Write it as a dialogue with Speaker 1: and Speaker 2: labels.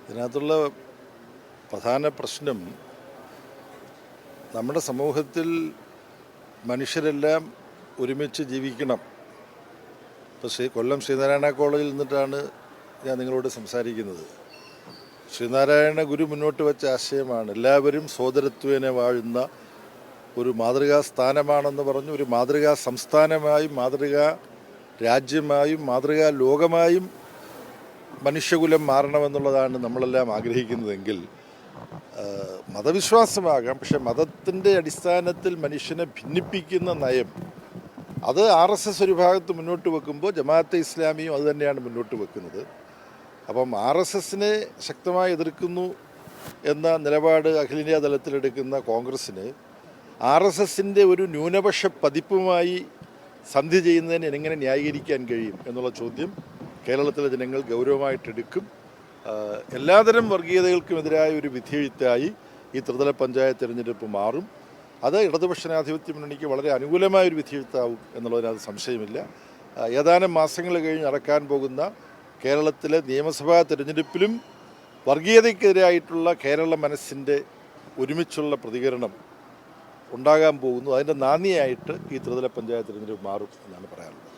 Speaker 1: ഇതിനകത്തുള്ള പ്രധാന പ്രശ്നം നമ്മുടെ സമൂഹത്തിൽ മനുഷ്യരെല്ലാം ഒരുമിച്ച് ജീവിക്കണം. ഇപ്പോൾ കൊല്ലം ശ്രീനാരായണ കോളേജിൽ നിന്നിട്ടാണ് ഞാൻ നിങ്ങളോട് സംസാരിക്കുന്നത്. ശ്രീനാരായണ ഗുരു മുന്നോട്ട് വെച്ച ആശയമാണ് എല്ലാവരും സോദരത്വേന വാഴുന്ന ഒരു മാതൃകാ സ്ഥാനമാണെന്ന് പറഞ്ഞു. ഒരു മാതൃകാ സംസ്ഥാനമായും മാതൃകാ രാജ്യമായും മാതൃകാ ലോകമായും മനുഷ്യകുലം മാറണമെന്നുള്ളതാണ് നമ്മളെല്ലാം ആഗ്രഹിക്കുന്നതെങ്കിൽ മതവിശ്വാസമാകാം, പക്ഷെ മതത്തിൻ്റെ അടിസ്ഥാനത്തിൽ മനുഷ്യനെ ഭിന്നിപ്പിക്കുന്ന നയം അത് RSS ഒരു ഭാഗത്ത് മുന്നോട്ട് വെക്കുമ്പോൾ ജമാഅത്തെ ഇസ്ലാമിയും അത് തന്നെയാണ് മുന്നോട്ട് വെക്കുന്നത്. അപ്പം RSSനെ ശക്തമായി എതിർക്കുന്നു എന്ന നിലപാട് അഖിലേന്ത്യാ തലത്തിലെടുക്കുന്ന കോൺഗ്രസ്സിന് RSSൻ്റെ ഒരു ന്യൂനപക്ഷ പതിപ്പുമായി സന്ധി ചെയ്യുന്നതിന് എങ്ങനെ ന്യായീകരിക്കാൻ കഴിയും എന്നുള്ള ചോദ്യം കേരളത്തിലെ ജനങ്ങൾ ഗൗരവമായിട്ടെടുക്കും. എല്ലാതരം വർഗീയതകൾക്കുമെതിരായ ഒരു വിധിയെഴുത്തായി ഈ ത്രിതല പഞ്ചായത്ത് തിരഞ്ഞെടുപ്പ് മാറും. അത് ഇടതുപക്ഷ ജനാധിപത്യ മുന്നണിക്ക് വളരെ അനുകൂലമായൊരു വിധിയെഴുത്താവും എന്നുള്ളതിനകത്ത് സംശയമില്ല. ഏതാനും മാസങ്ങൾ കഴിഞ്ഞ് നടക്കാൻ പോകുന്ന കേരളത്തിലെ നിയമസഭാ തിരഞ്ഞെടുപ്പിലും വർഗീയതയ്ക്കെതിരായിട്ടുള്ള കേരള മനസ്സിൻ്റെ ഒരുമിച്ചുള്ള പ്രതികരണം ഉണ്ടാകാൻ പോകുന്നു. അതിൻ്റെ നാന്ദിയായിട്ട് ഈ ത്രിതല പഞ്ചായത്ത് തിരഞ്ഞെടുപ്പ് മാറും എന്നാണ് പറയാനുള്ളത്.